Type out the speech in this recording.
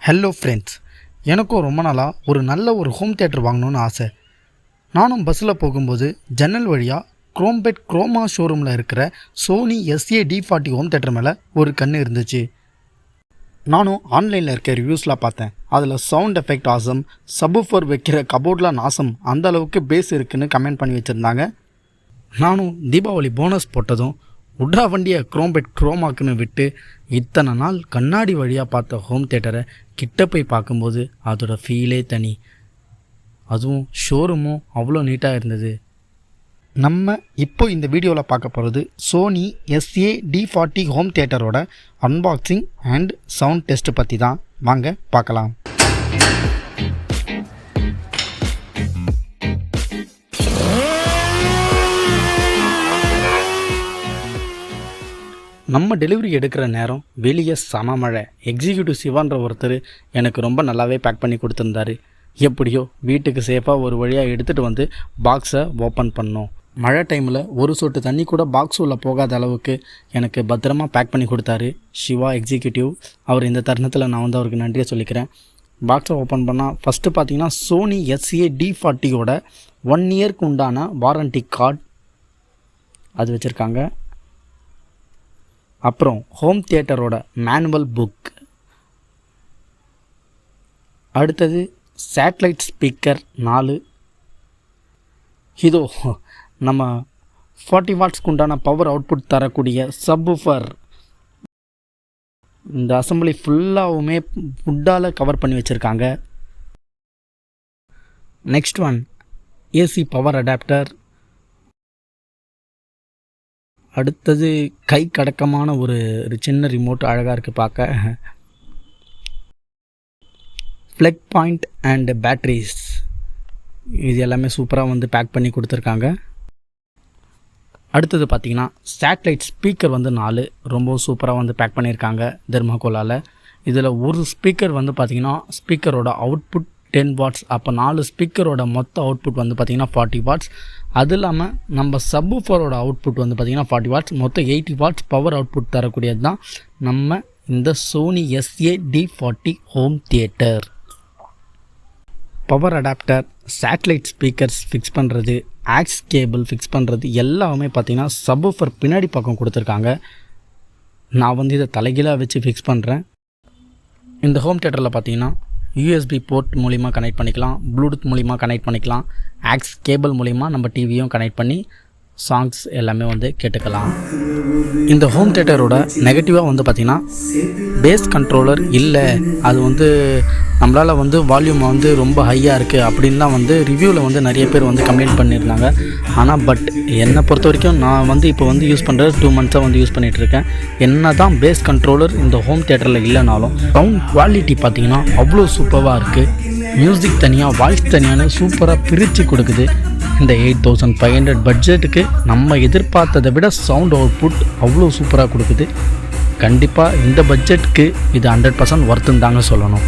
Hello friends, எனக்கும் ரொம்ப நாளாக ஒரு நல்ல ஹோம் தியேட்டர் வாங்கணும்னு ஆசை. நானும் பஸ்ஸில் போகும்போது ஜன்னல் வழியாக க்ரோமா ஷோரூமில் இருக்கிற Sony SA d40 home theatre மேலே ஒரு கண் இருந்துச்சு. நானும் ஆன்லைனில் இருக்க ரிவ்யூஸ்லாம் பார்த்தேன். அதில் சவுண்ட் எஃபெக்ட் ஆசம், சப்வூஃபர் வைக்கிற கபோர்ட்லாம் நாசம், அந்த அளவுக்கு பேஸ் இருக்குன்னு கமெண்ட் பண்ணி வச்சுருந்தாங்க. நானும் தீபாவளி போனஸ் போட்டதும் உட்ரா வண்டியை க்ரோமாக்குன்னு விட்டு இத்தனை நாள் கண்ணாடி வழியாக பார்த்த ஹோம் தியேட்டரை கிட்ட போய் பார்க்கும்போது அதோட ஃபீலே தனி. அதுவும் ஷோரூமும் அவ்வளோ நீட்டாக இருந்தது. நம்ம இப்போ இந்த வீடியோவில் பார்க்க போகிறது சோனி SA d40 ஹோம் தியேட்டரோட அன்பாக்சிங் அண்ட் சவுண்ட் டெஸ்ட் பற்றி தான். வாங்க பார்க்கலாம். நம்ம டெலிவரி எடுக்கிற நேரம் வெளியே சம மழை. எக்ஸிக்யூட்டிவ் சிவான்ற ஒருத்தர் எனக்கு ரொம்ப நல்லாவே பேக் பண்ணி கொடுத்துருந்தாரு. எப்படியோ வீட்டுக்கு சேஃபாக ஒரு வழியாக எடுத்துகிட்டு வந்து பாக்ஸை ஓப்பன் பண்ணோம். மழை டைமில் ஒரு சொட்டு தண்ணி கூட பாக்ஸ் உள்ள போகாத அளவுக்கு எனக்கு பத்திரமா பேக் பண்ணி கொடுத்தாரு சிவா எக்ஸிக்யூட்டிவ். அவர் இந்த தருணத்தில் நான் வந்து அவருக்கு நன்றியை சொல்லிக்கிறேன். பாக்ஸை ஓப்பன் பண்ணால் ஃபஸ்ட்டு பார்த்தீங்கன்னா சோனி SA d40யோட 1 இயர்க்கு உண்டான வாரண்டி கார்டு அது வச்சுருக்காங்க. அப்புறம் ஹோம் தியேட்டரோட மேனுவல் புக், அடுத்தது சேட்டலைட் ஸ்பீக்கர் 4. இதோ நம்ம 40 வாட்ஸ்க்கு உண்டான பவர் அவுட்புட் தரக்கூடிய சப்வூஃபர். இந்த அசம்பிளி ஃபுல்லாகவுமே வுட்டால் கவர் பண்ணி வச்சுருக்காங்க. Next one AC power adapter. அடுத்தது கை கடக்கமான ஒரு சின்ன ரிமோட், அழகாக இருக்குது பார்க்க. ஃப்ளக் பாயிண்ட் அண்ட் பேட்ரிஸ், இது எல்லாமே சூப்பராக வந்து பேக் பண்ணி கொடுத்துருக்காங்க. அடுத்தது பார்த்திங்கன்னா சேட்டலைட் ஸ்பீக்கர் வந்து 4 ரொம்ப சூப்பராக வந்து பேக் பண்ணியிருக்காங்க தெர்மாகோலால். இதில் ஒரு ஸ்பீக்கர் வந்து பார்த்திங்கன்னா ஸ்பீக்கரோட அவுட்புட் 10 வாட்ஸ். அப்போ 4 ஸ்பீக்கரோட மொத்த அவுட்புட் வந்து பார்த்திங்கன்னா 40 வாட்ஸ். அது இல்லாமல் நம்ம சப்வூஃபரோட அவுட்புட் வந்து பார்த்திங்கன்னா 40 வாட்ஸ். மொத்தம் 80 வாட்ஸ் பவர் அவுட்புட் தரக்கூடியது தான் நம்ம இந்த Sony SA d40 home theatre. Power adapter, satellite speakers fix பண்ணுறது, ஆக்ஸ் கேபிள் ஃபிக்ஸ் பண்ணுறது எல்லாமே பார்த்திங்கன்னா சப்வூஃபர் பின்னாடி பக்கம் கொடுத்துருக்காங்க. நான் வந்து இதை தலைகீழாக வச்சு ஃபிக்ஸ் பண்ணுறேன். இந்த ஹோம் தியேட்டரில் பார்த்திங்கன்னா USB போர்ட் மூலிமா கனெக்ட் பண்ணிக்கலாம், ப்ளூடூத் மூலிமா கனெக்ட் பண்ணிக்கலாம், ஆக்ஸ் கேபிள் மூலிமா நம்ம டிவியும் கனெக்ட் பண்ணி சாங்ஸ் எல்லாமே வந்து கேட்டுக்கலாம். இந்த ஹோம் தியேட்டரோட நெகட்டிவாக வந்து பார்த்திங்கன்னா பேஸ் கண்ட்ரோலர் இல்லை, அது வந்து நம்மளால் வந்து வால்யூம் வந்து ரொம்ப ஹையாக இருக்குது அப்படின்லாம் வந்து ரிவ்யூவில் வந்து நிறைய பேர் வந்து கம்ப்ளைண்ட் பண்ணியிருந்தாங்க. ஆனால் பட் என்னை பொறுத்த வரைக்கும் நான் வந்து இப்போ வந்து யூஸ் பண்ணுறது 2 மந்த்ஸாக வந்து யூஸ் பண்ணிகிட்ருக்கேன். என்ன தான் பேஸ் கண்ட்ரோலர் இந்த ஹோம் தியேட்டரில் இல்லைனாலும் சவுண்ட் குவாலிட்டி பார்த்திங்கன்னா அவ்வளோ சூப்பராக இருக்குது. மியூசிக் தனியாக, வாய்ஸ் தனியான சூப்பராக பிரித்து கொடுக்குது. இந்த 8500 பட்ஜெட்டுக்கு நம்ம எதிர்பார்த்ததை விட சவுண்ட் அவுட்புட் அவ்வளோ சூப்பராக கொடுக்குது. கண்டிப்பாக இந்த பட்ஜெட்டுக்கு இது 100% ஒர்த்துன்னு தாங்க சொல்லணும்.